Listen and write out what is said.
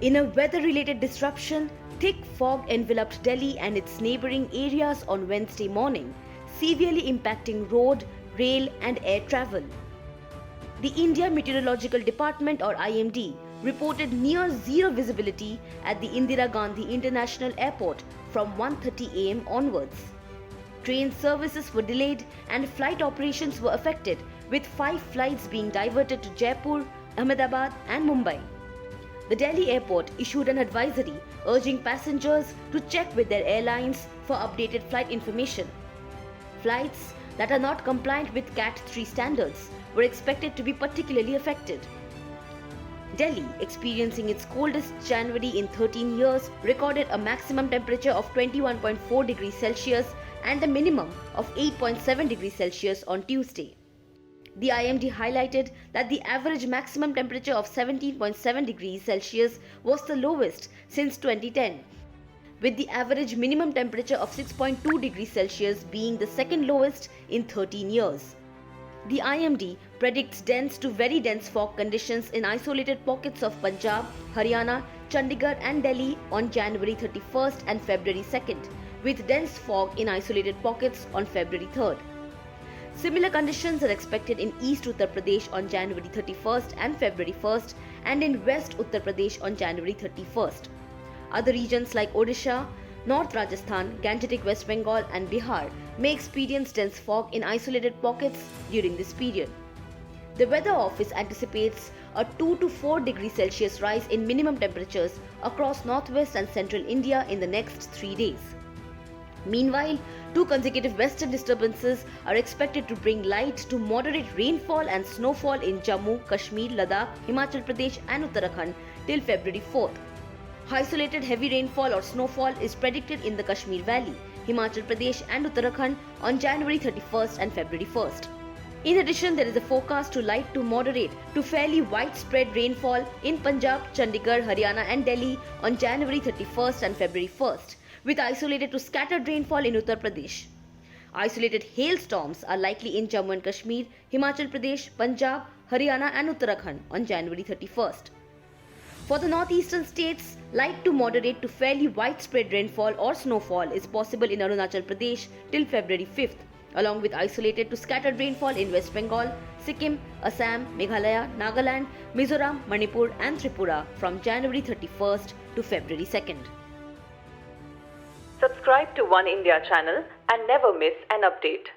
In a weather-related disruption, thick fog enveloped Delhi and its neighboring areas on Wednesday morning, severely impacting road, rail and air travel. The India Meteorological Department or IMD reported near zero visibility at the Indira Gandhi International Airport from 1:30 am onwards. Train services were delayed and flight operations were affected, with 5 flights being diverted to Jaipur, Ahmedabad and Mumbai. The Delhi airport issued an advisory urging passengers to check with their airlines for updated flight information. Flights that are not compliant with CAT 3 standards were expected to be particularly affected. Delhi, experiencing its coldest January in 13 years, recorded a maximum temperature of 21.4 degrees Celsius and a minimum of 8.7 degrees Celsius on Tuesday. The IMD highlighted that the average maximum temperature of 17.7 degrees Celsius was the lowest since 2010, with the average minimum temperature of 6.2 degrees Celsius being the second lowest in 13 years. The IMD predicts dense to very dense fog conditions in isolated pockets of Punjab, Haryana, Chandigarh and Delhi on January 31st and February 2nd, with dense fog in isolated pockets on February 3rd. Similar conditions are expected in East Uttar Pradesh on January 31st and February 1st and in West Uttar Pradesh on January 31st. Other regions like Odisha, North Rajasthan, Gangetic West Bengal and Bihar may experience dense fog in isolated pockets during this period. The Weather Office anticipates a 2 to 4 degrees Celsius rise in minimum temperatures across northwest and central India in the next 3 days. Meanwhile, 2 consecutive western disturbances are expected to bring light to moderate rainfall and snowfall in Jammu, Kashmir, Ladakh, Himachal Pradesh and Uttarakhand till February 4th. Isolated heavy rainfall or snowfall is predicted in the Kashmir Valley, Himachal Pradesh and Uttarakhand on January 31st and February 1st. In addition, there is a forecast to light to moderate to fairly widespread rainfall in Punjab, Chandigarh, Haryana and Delhi on January 31st and February 1st, with isolated to scattered rainfall in Uttar Pradesh. Isolated hailstorms are likely in Jammu and Kashmir, Himachal Pradesh, Punjab, Haryana and Uttarakhand on January 31st. For the northeastern states, light to moderate to fairly widespread rainfall or snowfall is possible in Arunachal Pradesh till February 5th, along with isolated to scattered rainfall in West Bengal, Sikkim, Assam, Meghalaya, Nagaland, Mizoram, Manipur and Tripura from January 31st to February 2nd. Subscribe to One India channel and never miss an update.